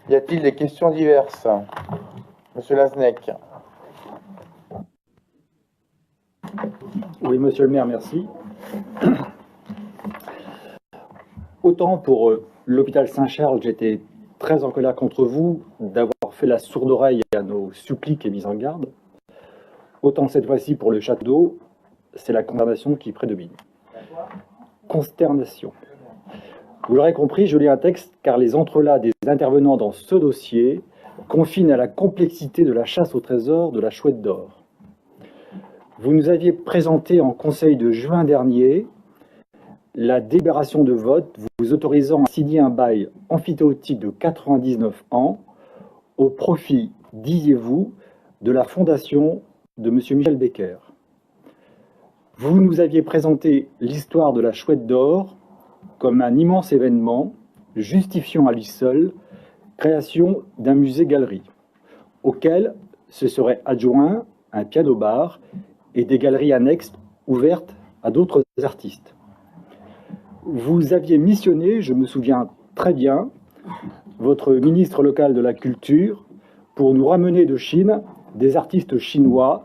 Y a-t-il des questions diverses? Monsieur Laznec. Oui, monsieur le maire, merci. Autant pour l'hôpital Saint-Charles, j'étais très en colère contre vous d'avoir fait la sourde oreille à nos suppliques et mises en garde. Autant cette fois-ci pour le château d'eau, c'est la condamnation qui prédomine. Consternation. Vous l'aurez compris, je lis un texte car les entrelacs des intervenants dans ce dossier confinent à la complexité de la chasse au trésor de la Chouette d'Or. Vous nous aviez présenté en conseil de juin dernier la délibération de vote vous autorisant à signer un bail emphytéotique de 99 ans au profit, disiez-vous, de la fondation de M. Michel Becker. Vous nous aviez présenté l'histoire de la Chouette d'Or comme un immense événement justifiant à lui seul création d'un musée-galerie, auquel se serait adjoint un piano-bar et des galeries annexes ouvertes à d'autres artistes. Vous aviez missionné, je me souviens très bien, votre ministre local de la Culture pour nous ramener de Chine des artistes chinois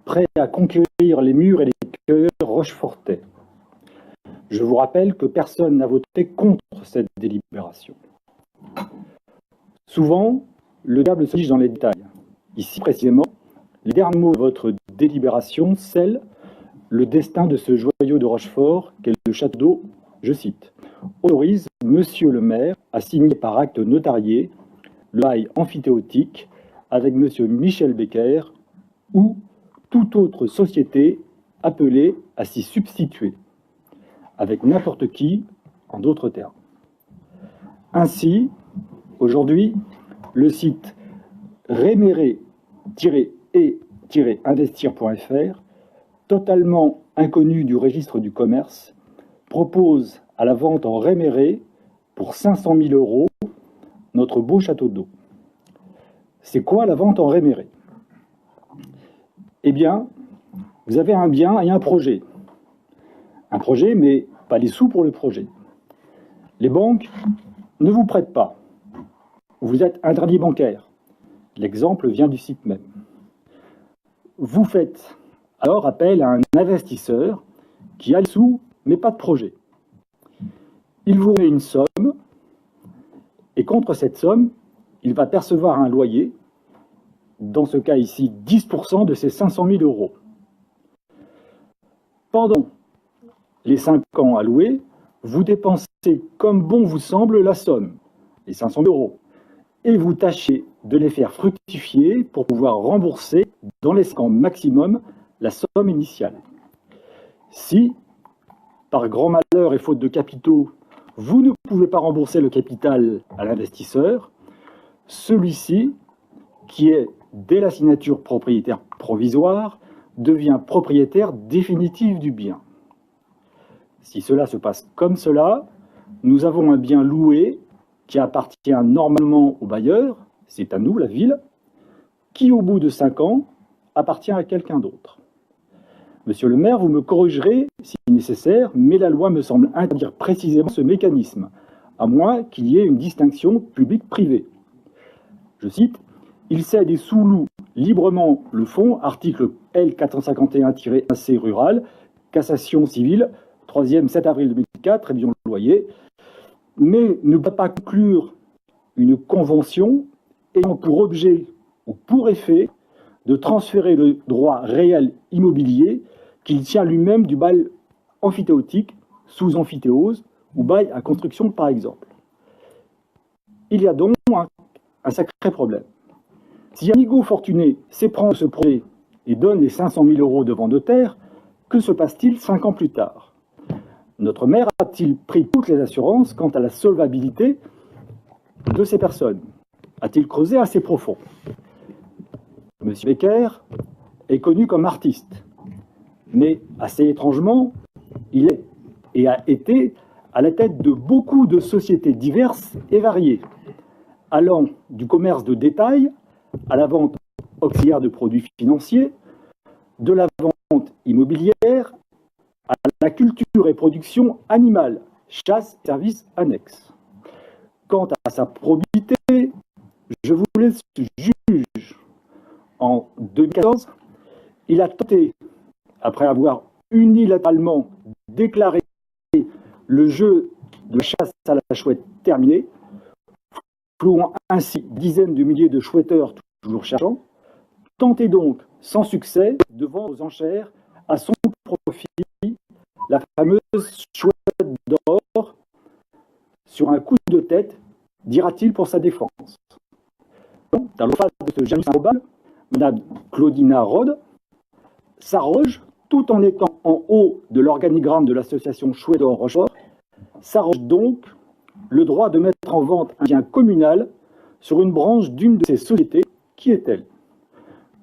prêts à conquérir les murs et les cœurs rochefortais. Je vous rappelle que personne n'a voté contre cette délibération. Souvent, le diable se cache dans les détails. Ici, précisément, les derniers mots de votre délibération scellent le destin de ce joyau de Rochefort qu'est le château d'eau, je cite, autorise Monsieur le maire à signer par acte notarié le bail emphytéotique avec Monsieur Michel Becker ou toute autre société appelée à s'y substituer, avec n'importe qui, en d'autres termes. Ainsi, aujourd'hui, le site réméré-et-investir.fr, totalement inconnu du registre du commerce, propose à la vente en réméré pour 500 000 € notre beau château d'eau. C'est quoi la vente en réméré? Eh bien, vous avez un bien et un projet. Un projet, mais pas les sous pour le projet. Les banques ne vous prêtent pas. Vous êtes interdit bancaire. L'exemple vient du site même. Vous faites alors appel à un investisseur qui a les sous, mais pas de projet. Il vous met une somme, et contre cette somme, il va percevoir un loyer, dans ce cas ici 10% de ces 500 000 €. Pendant les 5 ans à louer, vous dépensez comme bon vous semble la somme, les 500 000 €, et vous tâchez de les faire fructifier pour pouvoir rembourser dans l'escamp maximum la somme initiale. Si, par grand malheur et faute de capitaux, vous ne pouvez pas rembourser le capital à l'investisseur, celui-ci, qui est dès la signature propriétaire provisoire, devient propriétaire définitif du bien. Si cela se passe comme cela, nous avons un bien loué qui appartient normalement au bailleur, c'est à nous, la ville, qui au bout de 5 ans appartient à quelqu'un d'autre. Monsieur le maire, vous me corrigerez si nécessaire, mais la loi me semble interdire précisément ce mécanisme, à moins qu'il y ait une distinction publique-privée. Je cite, « Il cède et sous-loue librement le fonds, article L451-1C rural, cassation civile, 3e 7 avril 2004, révision de loyer, mais ne peut pas conclure une convention ayant pour objet ou pour effet de transférer le droit réel immobilier qu'il tient lui-même du bail emphytéotique, sous emphytéose ou bail à construction par exemple. » Il y a donc un sacré problème. Si Amigo Fortuné s'éprend de ce projet et donne les 500 000 € devant notaire, que se passe-t-il 5 ans plus tard? Notre maire a-t-il pris toutes les assurances quant à la solvabilité de ces personnes? A-t-il creusé assez profond? M. Becker est connu comme artiste, mais assez étrangement, il est et a été à la tête de beaucoup de sociétés diverses et variées, allant du commerce de détail à la vente auxiliaire de produits financiers, de la vente immobilière à la culture et production animale, chasse, services annexes. Quant à sa probité, je vous laisse juge. En 2014, il a tenté, après avoir unilatéralement déclaré le jeu de la chasse à la chouette terminé, flouant ainsi dizaines de milliers de chouetteurs toujours cherchants, tentait donc, sans succès, de vendre aux enchères à son profit la fameuse chouette d'or sur un coup de tête, dira-t-il pour sa défense. Dans le face de ce Janus improbable, Mme Claudina Rode s'arroge, tout en étant en haut de l'organigramme de l'association Chouette d'Or Rochefort, s'arroge donc le droit de mettre en vente un bien communal sur une branche d'une de ces sociétés. Qui est-elle?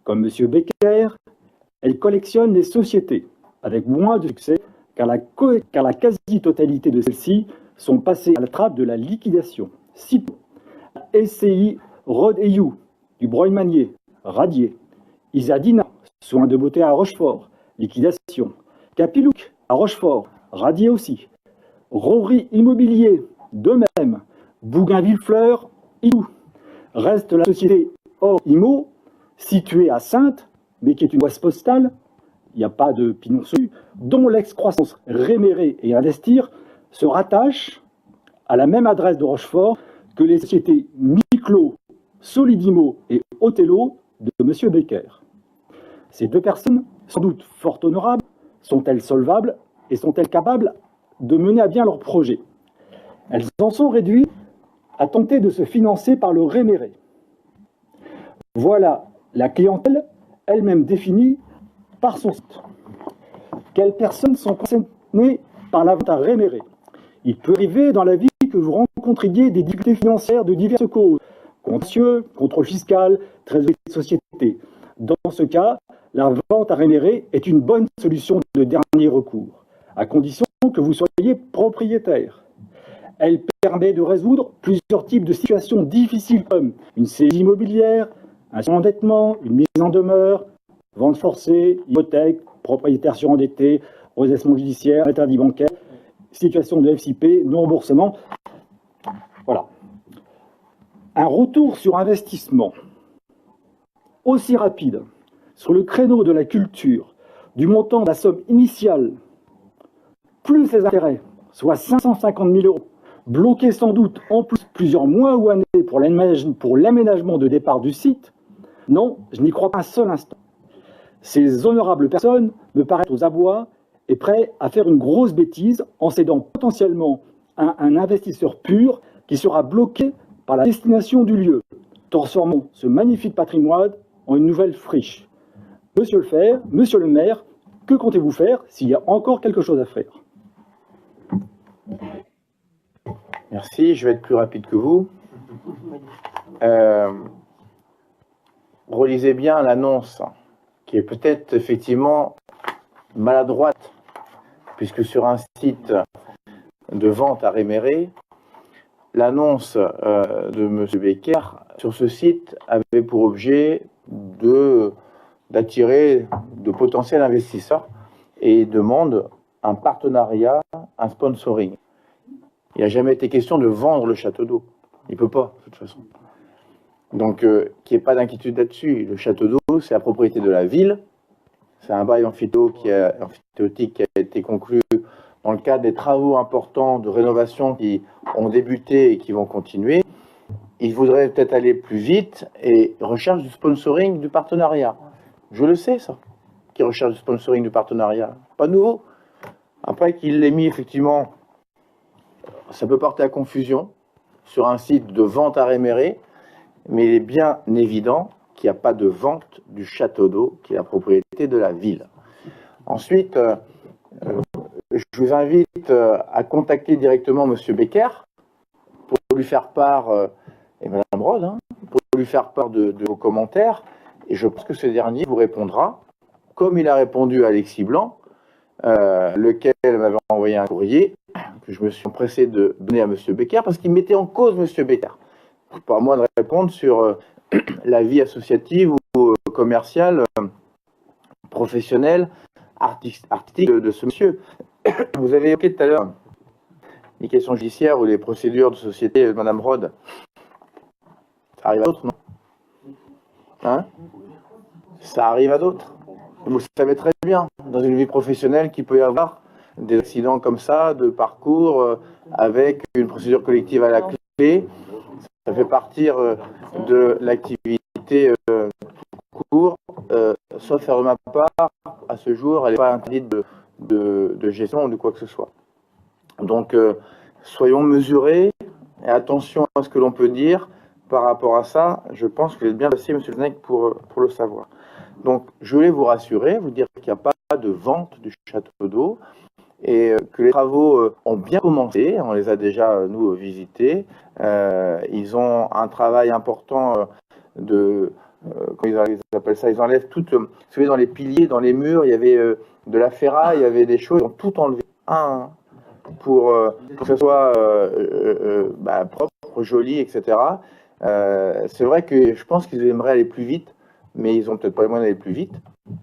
Comme M. Becker, elle collectionne les sociétés, avec moins de succès, car la quasi-totalité de celles-ci sont passées à la trappe de la liquidation. Citons la SCI Rod & You, du Breuil-Manier, radié. Isadina, soins de beauté à Rochefort, liquidation. Capilouc, à Rochefort, radié aussi. Rory Immobilier, de même. Bougainville-Fleur, Idou. Reste la société Or Immo, située à Saintes, mais qui est une boîte postale, il n'y a pas de pignon sur rue, dont l'ex-croissance Réméré et Investir se rattache à la même adresse de Rochefort que les sociétés Miclo, Solidimo et Othello de M. Becker. Ces deux personnes, sans doute fort honorables, sont-elles solvables et sont-elles capables de mener à bien leur projet? Elles en sont réduites à tenter de se financer par le Réméré. Voilà la clientèle elle-même définie par son site. Quelles personnes sont concernées par la vente à Réméré? Il peut arriver dans la vie que vous rencontriez des difficultés financières de diverses causes, contentieux, contrôle fiscal, trésorerie de société. Dans ce cas, la vente à Réméré est une bonne solution de dernier recours, à condition que vous soyez propriétaire. Elle permet de résoudre plusieurs types de situations difficiles comme une saisie immobilière, un surendettement, une mise en demeure, vente forcée, hypothèque, propriétaire surendetté, redressement judiciaire, interdit bancaire, situation de FCP, non-remboursement. Voilà. Un retour sur investissement aussi rapide sur le créneau de la culture du montant de la somme initiale, plus les intérêts, soit 550 000 euros, bloqués sans doute en plus plusieurs mois ou années pour l'aménagement de départ du site, non, je n'y crois pas un seul instant. Ces honorables personnes me paraissent aux abois et prêts à faire une grosse bêtise en cédant potentiellement à un investisseur pur qui sera bloqué par la destination du lieu, transformant ce magnifique patrimoine en une nouvelle friche. Monsieur le maire, que comptez-vous faire s'il y a encore quelque chose à faire? Merci, je vais être plus rapide que vous. Relisez bien l'annonce, qui est peut-être effectivement maladroite, puisque sur un site de vente à Réméré, l'annonce de M. Becker sur ce site avait pour objet d'attirer de potentiels investisseurs et demande un partenariat, un sponsoring. Il n'a jamais été question de vendre le château d'eau. Il ne peut pas, de toute façon. Donc, qu'il n'y ait pas d'inquiétude là-dessus. Le château d'eau, c'est la propriété de la ville. C'est un bail amphithéotique qui a été conclu dans le cadre des travaux importants de rénovation qui ont débuté et qui vont continuer. Il voudrait peut-être aller plus vite et recherche du sponsoring, du partenariat. Je le sais, ça, qui recherche du sponsoring, du partenariat. Pas nouveau. Après qu'il l'ait mis, effectivement, ça peut porter à confusion sur un site de vente à Réméré, mais il est bien évident qu'il n'y a pas de vente du château d'eau, qui est la propriété de la ville. Ensuite, je vous invite à contacter directement M. Becker pour lui faire part, et Mme Rode, pour lui faire part de vos commentaires, et je pense que ce dernier vous répondra, comme il a répondu à Alexis Blanc, lequel m'avait envoyé un courrier que je me suis empressé de donner à M. Becker, parce qu'il mettait en cause M. Becker. C'est pas à moi de répondre sur la vie associative ou commerciale, professionnelle, artistique de ce monsieur. Vous avez évoqué tout à l'heure les questions judiciaires ou les procédures de société de Mme Rode. arrive à d'autres, non? Hein? Ça arrive à d'autres. Vous savez très bien, dans une vie professionnelle, qu'il peut y avoir des accidents comme ça, de parcours, avec une procédure collective à la clé. Ça fait partir de l'activité court, sauf faire de ma part, à ce jour, elle n'est pas interdite de gestion ou de quoi que ce soit. Donc, soyons mesurés et attention à ce que l'on peut dire par rapport à ça. Je pense que vous êtes bien placé, M. Znec, pour le savoir. Donc, je voulais vous rassurer, vous dire qu'il n'y a pas de vente du château d'eau et que les travaux ont bien commencé. On les a déjà, nous, visités. Ils ont un travail important comment ils appellent ça? Ils enlèvent tout. Vous savez, dans les piliers, dans les murs, il y avait de la ferraille, il y avait des choses. Ils ont tout enlevé pour que ce soit propre, joli, etc. C'est vrai que je pense qu'ils aimeraient aller plus vite, mais ils n'ont peut-être pas les moyens d'aller plus vite.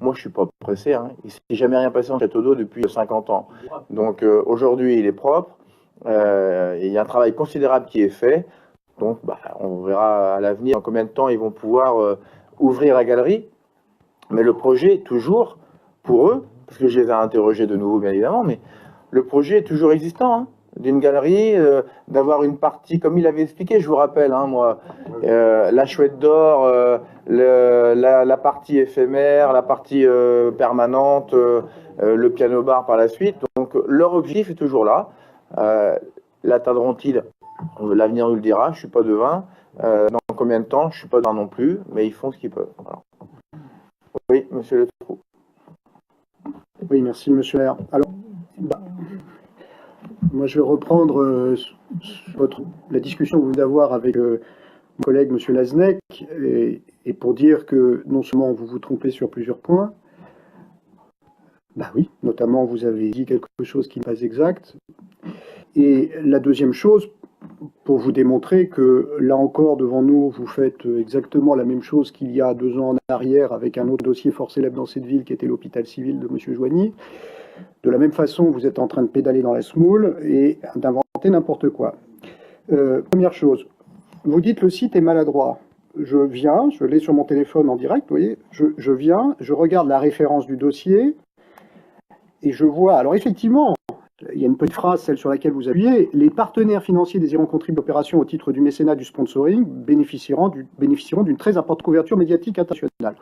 Moi, je ne suis pas pressé. Hein. Il ne s'est jamais rien passé en château d'eau depuis 50 ans. Donc aujourd'hui, il est propre. Il y a un travail considérable qui est fait. Donc on verra à l'avenir en combien de temps ils vont pouvoir ouvrir la galerie. Mais le projet est toujours, pour eux, parce que je les ai interrogés de nouveau, bien évidemment, mais le projet est toujours existant, hein, d'une galerie, d'avoir une partie, comme il avait expliqué, je vous rappelle, hein, moi, la chouette d'or, la partie éphémère, la partie permanente, le piano-bar par la suite. Donc leur objectif est toujours là. L'atteindront-ils? L'avenir nous le dira, je ne suis pas devin. Dans combien de temps? Je ne suis pas devin non plus, mais ils font ce qu'ils peuvent. Voilà. Oui, monsieur Le Trou. Oui, merci, monsieur Lair. Alors, moi, je vais reprendre la discussion que vous venez d'avoir avec mon collègue, monsieur Laznec, et pour dire que non seulement vous vous trompez sur plusieurs points, oui, notamment vous avez dit quelque chose qui n'est pas exact, et la deuxième chose, pour vous démontrer que, là encore, devant nous, vous faites exactement la même chose qu'il y a 2 ans en arrière avec un autre dossier fort célèbre dans cette ville qui était l'hôpital civil de M. Joigny. De la même façon, vous êtes en train de pédaler dans la semoule et d'inventer n'importe quoi. Première chose, vous dites le site est maladroit. Je viens, je l'ai sur mon téléphone en direct, vous voyez, je viens, je regarde la référence du dossier et je vois, alors effectivement, il y a une petite phrase, celle sur laquelle vous appuyez, les partenaires financiers désirant contribuer à l'opération au titre du mécénat du sponsoring bénéficieront d'une très importante couverture médiatique internationale.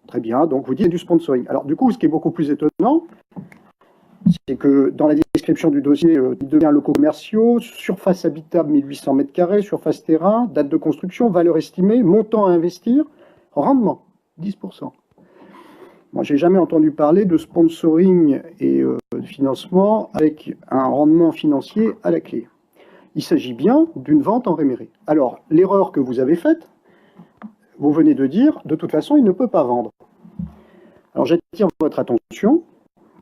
Très bien, donc vous dites du sponsoring. Alors du coup, ce qui est beaucoup plus étonnant, c'est que dans la description du dossier, il devient locaux commerciaux, surface habitable 1800 m², surface terrain, date de construction, valeur estimée, montant à investir, rendement 10%. Moi, j'ai jamais entendu parler de sponsoring et de financement avec un rendement financier à la clé. Il s'agit bien d'une vente en réméré. Alors, l'erreur que vous avez faite, vous venez de dire, de toute façon, il ne peut pas vendre. Alors, j'attire votre attention,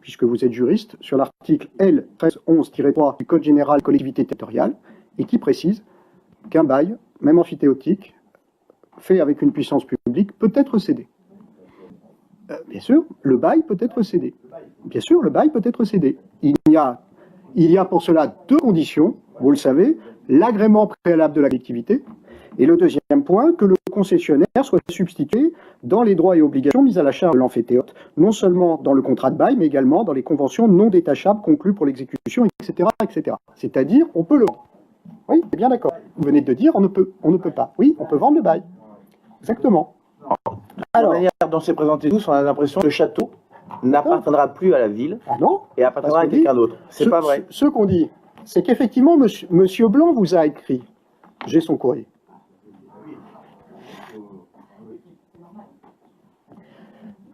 puisque vous êtes juriste, sur l'article L. 1311-3 du Code général collectivité territoriale, et qui précise qu'un bail, même emphytéotique, fait avec une puissance publique, peut être cédé. Bien sûr, le bail peut être cédé. Bien sûr, le bail peut être cédé. Il y a pour cela 2 conditions, vous le savez, l'agrément préalable de la collectivité, et le deuxième point, que le concessionnaire soit substitué dans les droits et obligations mis à la charge de l'emphytéote, non seulement dans le contrat de bail, mais également dans les conventions non détachables conclues pour l'exécution, etc., etc. C'est-à-dire, on peut le vendre. Oui, c'est bien d'accord. Vous venez de dire, on ne peut pas. Oui, on peut vendre le bail. Exactement. Alors, la manière dont c'est présenté tous, on a l'impression que le château n'appartiendra plus à la ville et appartiendra à quelqu'un d'autre. C'est pas vrai. Ce qu'on dit, c'est qu'effectivement, monsieur Blanc vous a écrit. J'ai son courrier.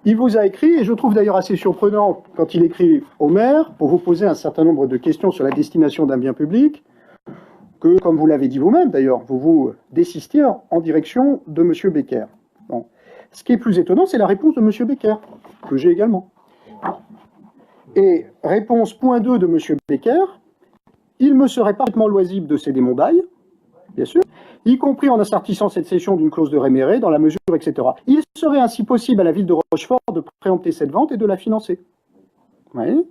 Il vous a écrit, et je trouve d'ailleurs assez surprenant quand il écrit au maire, pour vous poser un certain nombre de questions sur la destination d'un bien public, que, comme vous l'avez dit vous-même d'ailleurs, vous vous désistiez en direction de M. Becker. Bon. Ce qui est plus étonnant, c'est la réponse de M. Becker, que j'ai également. Et réponse point 2 de M. Becker, il me serait parfaitement loisible de céder mon bail, bien sûr, y compris en assortissant cette cession d'une clause de réméré dans la mesure, etc. Il serait ainsi possible à la ville de Rochefort de préempter cette vente et de la financer. Oui.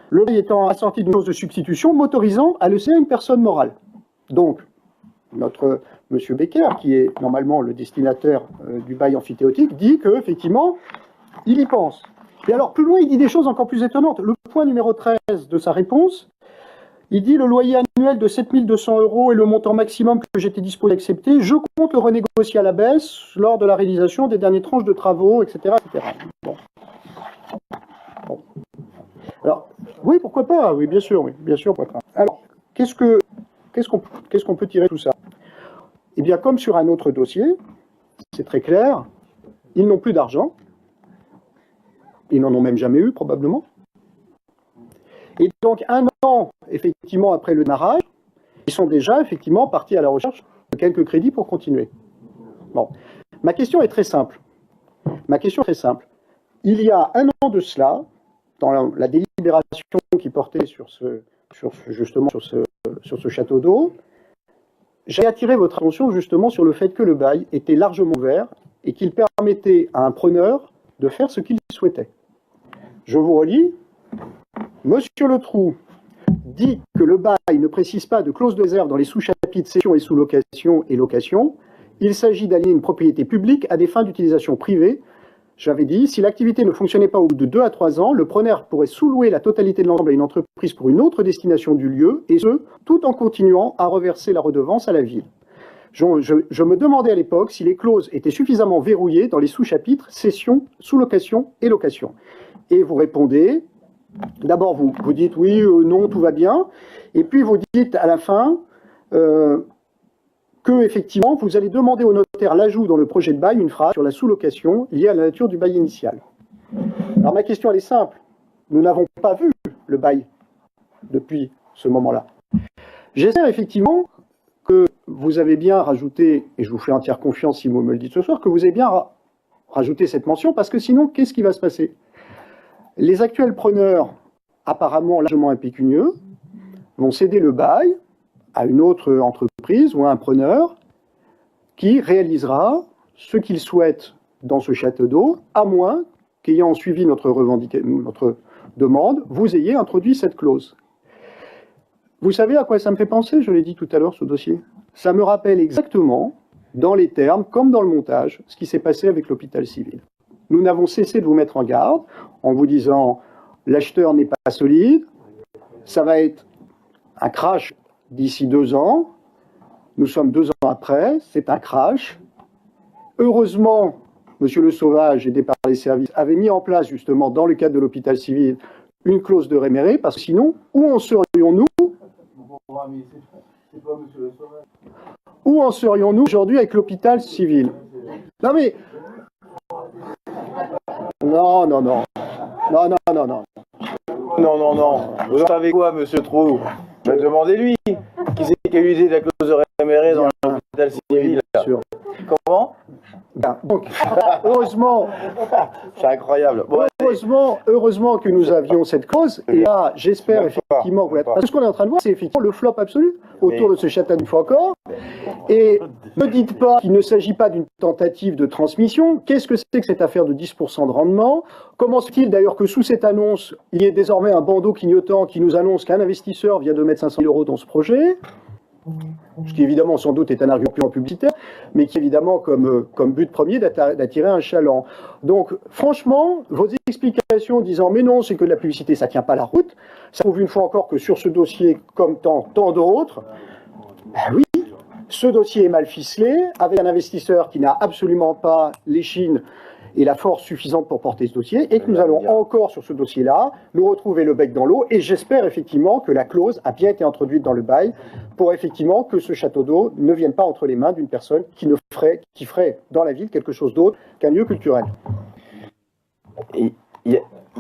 Le bail étant assorti d'une clause de substitution m'autorisant à le céder à une personne morale. Donc, notre monsieur Becker, qui est normalement le destinataire du bail emphytéotique, dit qu'effectivement, il y pense. Et alors, plus loin, il dit des choses encore plus étonnantes. Le point numéro 13 de sa réponse, il dit « Le loyer annuel de 7 200 € est le montant maximum que j'étais disposé d'accepter. Je compte le renégocier à la baisse lors de la réalisation des dernières tranches de travaux, etc. etc. » Bon. Bon. Alors, oui, pourquoi pas, oui, bien sûr, pourquoi pas. Alors, qu'est-ce qu'on peut tirer de tout ça? Eh bien, comme sur un autre dossier, c'est très clair, ils n'ont plus d'argent, ils n'en ont même jamais eu, probablement. Et donc, un an, effectivement, après le démarrage, ils sont déjà, effectivement, partis à la recherche de quelques crédits pour continuer. Bon. Ma question est très simple. Il y a un an de cela, dans la délibération qui portait sur ce château d'eau, j'ai attiré votre attention justement sur le fait que le bail était largement ouvert et qu'il permettait à un preneur de faire ce qu'il souhaitait. Je vous relis. Monsieur Letroux dit que le bail ne précise pas de clause de réserve dans les sous-chapitres cession et sous-location et location. Il s'agit d'aligner une propriété publique à des fins d'utilisation privée. J'avais dit, si l'activité ne fonctionnait pas au bout de 2 à 3 ans, le preneur pourrait sous-louer la totalité de l'ensemble à une entreprise pour une autre destination du lieu, et ce, tout en continuant à reverser la redevance à la ville. Je me demandais à l'époque si les clauses étaient suffisamment verrouillées dans les sous-chapitres cession, sous-location et location. Et vous répondez, d'abord vous dites oui, non, tout va bien, et puis vous dites à la fin que effectivement vous allez demander au notaire l'ajout dans le projet de bail une phrase sur la sous-location liée à la nature du bail initial. Alors ma question elle est simple, nous n'avons pas vu le bail depuis ce moment-là. J'espère effectivement que vous avez bien rajouté, et je vous fais entière confiance si vous me le dites ce soir, que vous avez bien rajouté cette mention, parce que sinon, qu'est-ce qui va se passer? Les actuels preneurs, apparemment largement impécunieux, vont céder le bail à une autre entreprise ou à un preneur qui réalisera ce qu'il souhaite dans ce château d'eau, à moins qu'ayant suivi notre demande, vous ayez introduit cette clause. Vous savez à quoi ça me fait penser? Je l'ai dit tout à l'heure, ce dossier. Ça me rappelle exactement, dans les termes, comme dans le montage, ce qui s'est passé avec l'hôpital civil. Nous n'avons cessé de vous mettre en garde en vous disant l'acheteur n'est pas solide, ça va être un crash d'ici 2 ans. Nous sommes 2 ans après, c'est un crash. Heureusement, M. Le Sauvage, aidé par les services, avait mis en place justement dans le cadre de l'hôpital civil une clause de réméré, parce que sinon, où en serions-nous? Où en serions-nous aujourd'hui avec l'hôpital civil? Non mais... Non. Vous en savez quoi, monsieur Trou? Demandez-lui. Qui c'est qui a eu la clause de réméré dans l'hôpital civil? Bien sûr. Comment? Bien. Donc, heureusement... C'est incroyable. Bon, heureusement que nous avions cette clause. Et là, j'espère effectivement que... Parce que ce qu'on est en train de voir, c'est effectivement le flop absolu autour de ce château une fois encore. Et ne dites pas qu'il ne s'agit pas d'une tentative de transmission. Qu'est-ce que c'est que cette affaire de 10% de rendement? Comment se fait-il d'ailleurs que sous cette annonce, il y ait désormais un bandeau clignotant qui nous annonce qu'un investisseur vient de mettre 500 000 € dans ce projet? Ce qui évidemment sans doute est un argument purement publicitaire, mais qui évidemment comme but premier d'attirer un chaland. Donc franchement, vos explications disant mais non, c'est que de la publicité, ça tient pas la route, ça prouve une fois encore que sur ce dossier, comme tant d'autres, ben oui, ce dossier est mal ficelé, avec un investisseur qui n'a absolument pas l'échine et la force suffisante pour porter ce dossier, et que nous allons encore sur ce dossier-là nous retrouver le bec dans l'eau, et j'espère effectivement que la clause a bien été introduite dans le bail pour effectivement que ce château d'eau ne vienne pas entre les mains d'une personne qui ferait dans la ville quelque chose d'autre qu'un lieu culturel. Il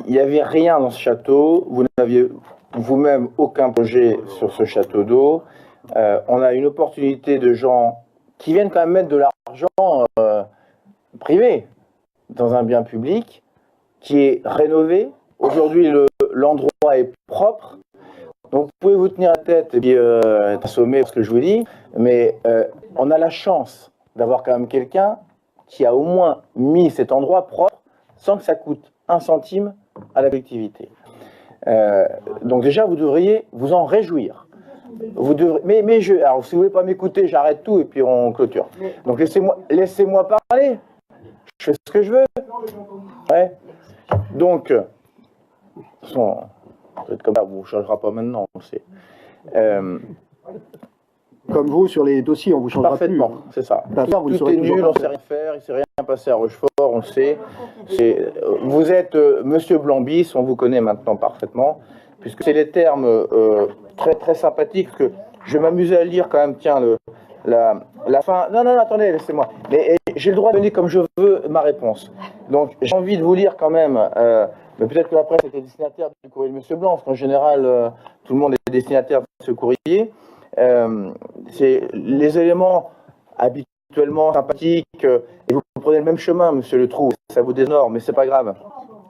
n'y avait rien dans ce château, vous n'aviez vous-même aucun projet sur ce château d'eau. On a une opportunité de gens qui viennent quand même mettre de l'argent privé dans un bien public qui est rénové. Aujourd'hui, l'endroit est propre. Donc, vous pouvez vous tenir la tête et puis être assommé par ce que je vous dis, mais on a la chance d'avoir quand même quelqu'un qui a au moins mis cet endroit propre sans que ça coûte 1 centime à la collectivité. Donc déjà, vous devriez vous en réjouir. Vous devrez, alors si vous voulez pas m'écouter, j'arrête tout et puis on clôture. Donc laissez-moi parler. Je fais ce que je veux. Ouais. Donc, de toute façon, vous êtes comme ça, vous ne changera pas maintenant, on le sait. Comme vous, sur les dossiers, on vous changera Parfaitement, plus. c'est ça. Tout est nul, on ne sait rien faire, il ne s'est rien passé à Rochefort, on le sait. Vous êtes Monsieur Blambis, on vous connaît maintenant parfaitement, puisque c'est les termes très, très sympathiques, que je vais m'amuser à lire quand même, tiens, la fin. Non, attendez, laissez-moi. Mais j'ai le droit de donner comme je veux ma réponse. Donc, j'ai envie de vous lire quand même, mais peut-être que la presse était destinataire du courrier de Monsieur Blanc, parce qu'en général, tout le monde est destinataire de ce courrier. C'est les éléments habituellement sympathiques, et vous prenez le même chemin, Monsieur Le Trou, ça vous déshonore, mais c'est pas grave,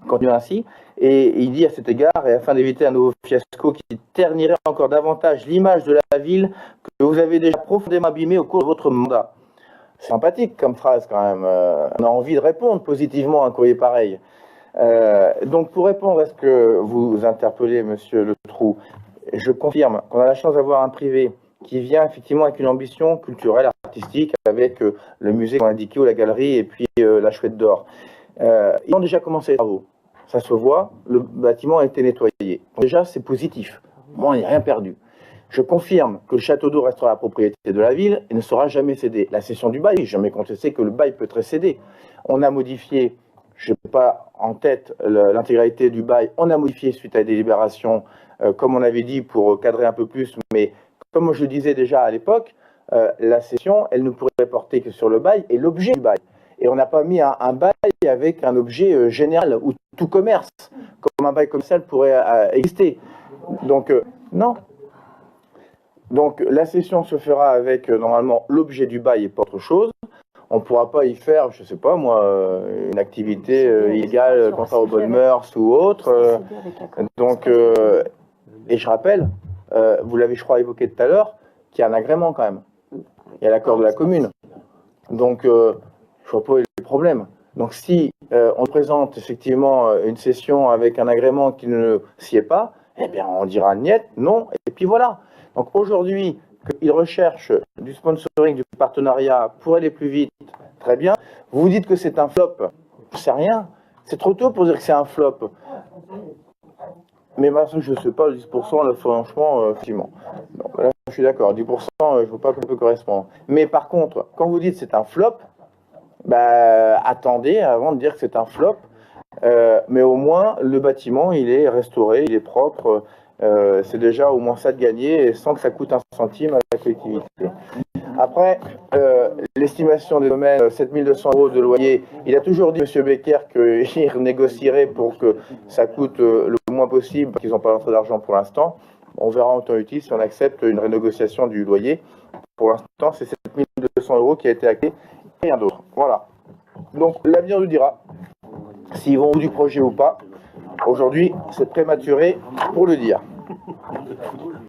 continuez ainsi. Et il dit à cet égard, et afin d'éviter un nouveau fiasco qui ternirait encore davantage l'image de la ville que vous avez déjà profondément abîmée au cours de votre mandat. C'est sympathique comme phrase quand même, on a envie de répondre positivement à un courrier pareil. Donc pour répondre à ce que vous interpellez, Monsieur Le Trou, je confirme qu'on a la chance d'avoir un privé qui vient effectivement avec une ambition culturelle, artistique, avec le musée qu'on a indiqué ou la galerie et puis la Chouette d'Or. Ils ont déjà commencé les travaux, ça se voit, le bâtiment a été nettoyé. Donc déjà c'est positif, bon, il n'y a rien perdu. Je confirme que le château d'eau restera la propriété de la ville et ne sera jamais cédé. La cession du bail, jamais contesté que le bail peut être cédé. On a modifié, je n'ai pas en tête l'intégralité du bail, on a modifié suite à la délibération, comme on avait dit, pour cadrer un peu plus, mais comme je le disais déjà à l'époque, la cession, elle ne pourrait porter que sur le bail et l'objet du bail. Et on n'a pas mis un bail avec un objet général ou tout commerce, comme un bail commercial pourrait exister. Donc, non. Donc, la cession se fera avec, normalement, l'objet du bail et pas autre chose. On ne pourra pas y faire, je ne sais pas moi, une activité illégale, contraire aux bonnes mœurs ou autre. Donc, et je rappelle, vous l'avez, je crois, évoqué tout à l'heure, qu'il y a un agrément quand même. Il y a l'accord de la commune. Donc, je ne vois pas les problèmes. Donc, si on présente effectivement une cession avec un agrément qui ne s'y est pas, eh bien, on dira niet, non, et puis voilà. Donc, aujourd'hui, qu'ils recherchent du sponsoring, du partenariat pour aller plus vite, très bien. Vous dites que c'est un flop, c'est rien. C'est trop tôt pour dire que c'est un flop. Mais maintenant, je ne sais pas, le 10%, là, franchement, effectivement. Donc, là, je suis d'accord, 10%, je ne vois pas que ça peut correspondre. Mais par contre, quand vous dites que c'est un flop, bah, attendez avant de dire que c'est un flop. Mais au moins, le bâtiment, il est restauré, il est propre. C'est déjà au moins ça de gagner, sans que ça coûte un centime à la collectivité. Après, l'estimation des domaines, 7 200 € de loyer, il a toujours dit, M. Becker, qu'il renégocierait pour que ça coûte le moins possible, qu'ils n'ont pas l'entrée d'argent pour l'instant. On verra en temps utile si on accepte une renégociation du loyer. Pour l'instant, c'est 7 200 € qui a été acté, et rien d'autre. Voilà. Donc, l'avenir nous dira s'ils vont au bout du projet ou pas. Aujourd'hui, c'est prématuré pour le dire.